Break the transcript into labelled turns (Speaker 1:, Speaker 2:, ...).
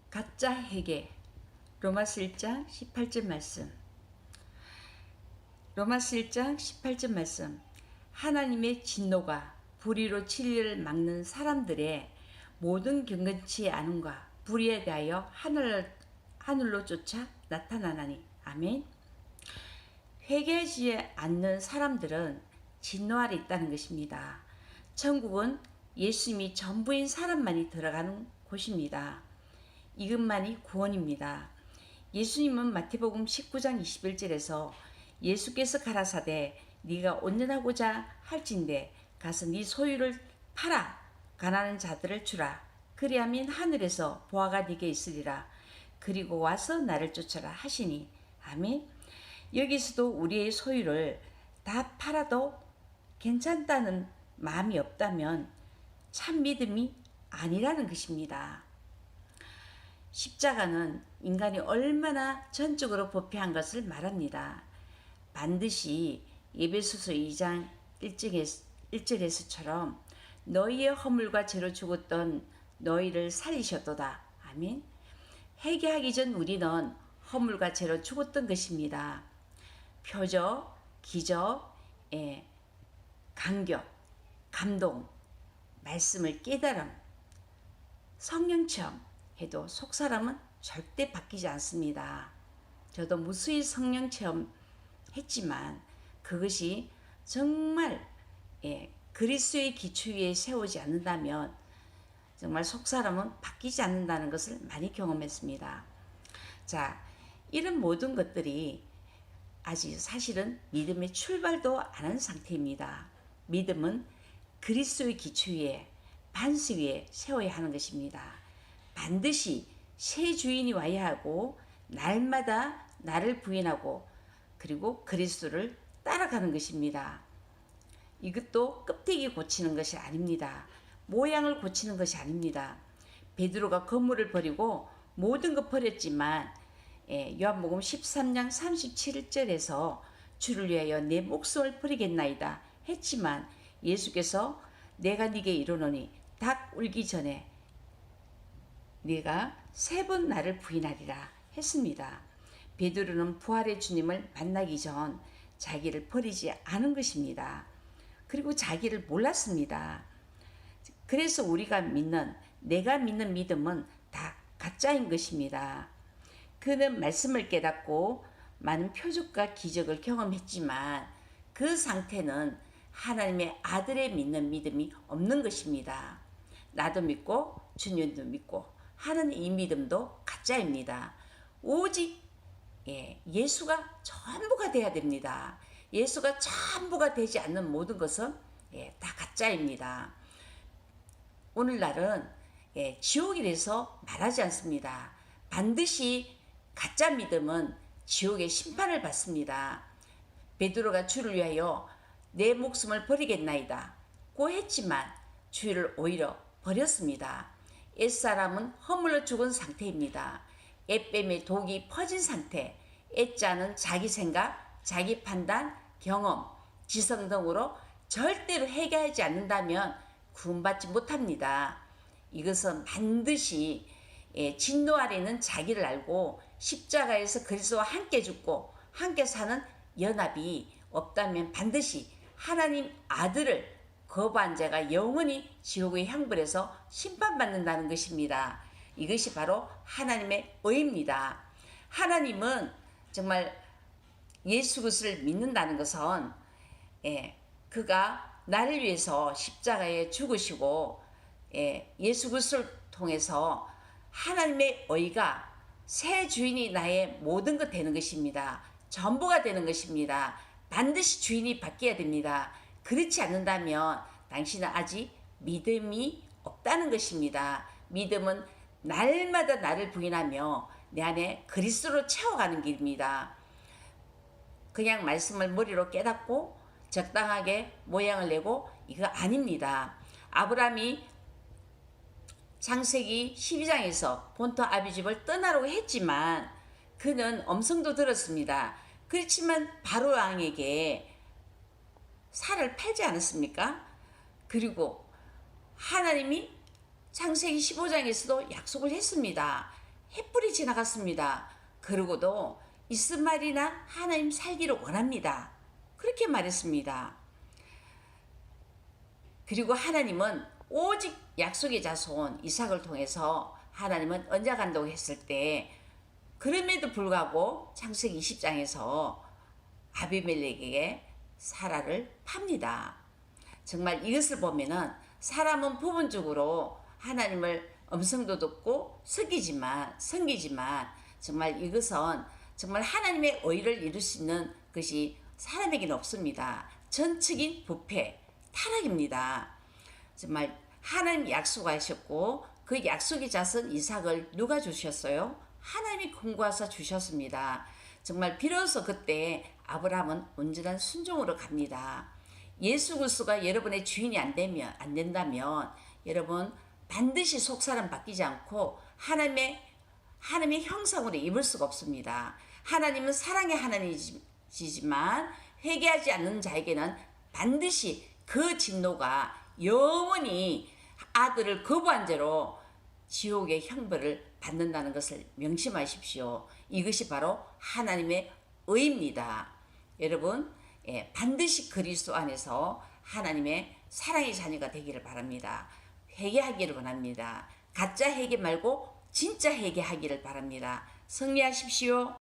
Speaker 1: 가짜 회개. 로마서 1장 18절 말씀. 로마서 1장 18절 말씀. 하나님의 진노가 불의로 진리를 막는 사람들의 모든 경건치 않음과 불의에 대하여 하늘로 쫓아 나타나나니. 아멘. 회개하지 않는 사람들은 진노 아래 있다는 것입니다. 천국은 예수님이 전부인 사람만이 들어가는 곳입니다. 이것만이 구원입니다. 예수님은 마태복음 19장 21절에서 예수께서 가라사대 네가 온전하고자 할진대 가서 네 소유를 팔아 가난한 자들을 주라. 그리하면 하늘에서 보화가 네게 있으리라. 그리고 와서 나를 쫓아라 하시니. 아멘. 여기서도 우리의 소유를 다 팔아도 괜찮다는 마음이 없다면 참 믿음이 아니라는 것입니다. 십자가는 인간이 얼마나 전적으로 부패한 것을 말합니다. 반드시 에베소서 2장 1절에서처럼 너희의 허물과 죄로 죽었던 너희를 살리셨도다. 아멘. 회개하기 전 우리는 허물과 죄로 죽었던 것입니다. 표적, 기적, 감격, 감동, 말씀을 깨달음, 성령 체험 해도 속사람은 절대 바뀌지 않습니다. 저도 무수히 성령 체험 했지만 그것이 정말 그리스도의 기초 위에 세우지 않는다면 정말 속사람은 바뀌지 않는다는 것을 많이 경험했습니다. 자, 이런 모든 것들이 아직 사실은 믿음의 출발도 안 한 상태입니다. 믿음은 그리스도의 기초 위에 반석 위에 세워야 하는 것입니다. 반드시 새 주인이 와야 하고 날마다 나를 부인하고 그리고 그리스도를 따라가는 것입니다. 이것도 껍데기 고치는 것이 아닙니다. 모양을 고치는 것이 아닙니다. 베드로가 건물을 버리고 모든 것 버렸지만 요한복음 13장 37절에서 주를 위하여 내 목숨을 버리겠나이다 했지만 예수께서 내가 네게 이르노니 닭 울기 전에 네가 3번 나를 부인하리라 했습니다. 베드로는 부활의 주님을 만나기 전 자기를 버리지 않은 것입니다. 그리고 자기를 몰랐습니다. 그래서 내가 믿는 믿음은 다 가짜인 것입니다. 그는 말씀을 깨닫고 많은 표적과 기적을 경험했지만 그 상태는 하나님의 아들의 믿는 믿음이 없는 것입니다. 나도 믿고 주님도 믿고 하는 이 믿음도 가짜입니다. 오직 예수가 전부가 돼야 됩니다. 예수가 전부가 되지 않는 모든 것은 다 가짜입니다. 오늘날은 지옥이라서 말하지 않습니다. 반드시 가짜 믿음은 지옥의 심판을 받습니다. 베드로가 주를 위하여 내 목숨을 버리겠나이다 고 했지만 주를 오히려 버렸습니다. 옛사람은 허물로 죽은 상태입니다. 옛뱀의 독이 퍼진 상태, 옛자는 자기 생각, 자기 판단, 경험, 지성 등으로 절대로 회개하지 않는다면 구원받지 못합니다. 이것은 반드시 진노 아래는 자기를 알고 십자가에서 그리스도와 함께 죽고 함께 사는 연합이 없다면 반드시 하나님 아들을 거부한 자가 영원히 지옥의 형벌에서 심판받는다는 것입니다. 이것이 바로 하나님의 의입니다. 하나님은 정말 예수 그리스도를 믿는다는 것은 그가 나를 위해서 십자가에 죽으시고 예수 그리스도를 통해서 하나님의 의가 새 주인이 나의 모든 것 되는 것입니다. 전부가 되는 것입니다. 반드시 주인이 바뀌어야 됩니다. 그렇지 않는다면 당신은 아직 믿음이 없다는 것입니다. 믿음은 날마다 나를 부인하며 내 안에 그리스도로 채워가는 길입니다. 그냥 말씀을 머리로 깨닫고 적당하게 모양을 내고 이거 아닙니다. 아브라함이 창세기 12장에서 본토 아비집을 떠나라고 했지만 그는 엄성도 들었습니다. 그렇지만 바로 왕에게 살을 팔지 않았습니까? 그리고 하나님이 창세기 15장에서도 약속을 했습니다. 햇불이 지나갔습니다. 그러고도 이스마엘이나 하나님 살기를 원합니다. 그렇게 말했습니다. 그리고 하나님은 오직 약속의 자손 이삭을 통해서 하나님은 언제 간다고 했을 때 그럼에도 불구하고 창세기 20장에서 아비멜렉에게 사라를 팝니다. 정말 이것을 보면은 사람은 부분적으로 하나님을 음성도 듣고 섬기지만 정말 이것은 정말 하나님의 의를 이룰 수 있는 것이 사람에게는 없습니다. 전적인 부패, 타락입니다. 정말 하나님 약속하셨고 그 약속의 자손 이삭을 누가 주셨어요? 하나님이 공고하사 주셨습니다. 정말 비로소 그때 아브라함은 온전한 순종으로 갑니다. 예수 그리스도가 여러분의 주인이 안 된다면 여러분 반드시 속사람 바뀌지 않고 하나님의 형상으로 입을 수가 없습니다. 하나님은 사랑의 하나님이지만 회개하지 않는 자에게는 반드시 그 진노가 영원히 아들을 거부한 죄로 지옥의 형벌을 받는다는 것을 명심하십시오. 이것이 바로 하나님의 의입니다. 여러분 반드시 그리스도 안에서 하나님의 사랑의 자녀가 되기를 바랍니다. 회개하기를 원합니다. 가짜 회개 말고 진짜 회개하기를 바랍니다. 승리하십시오.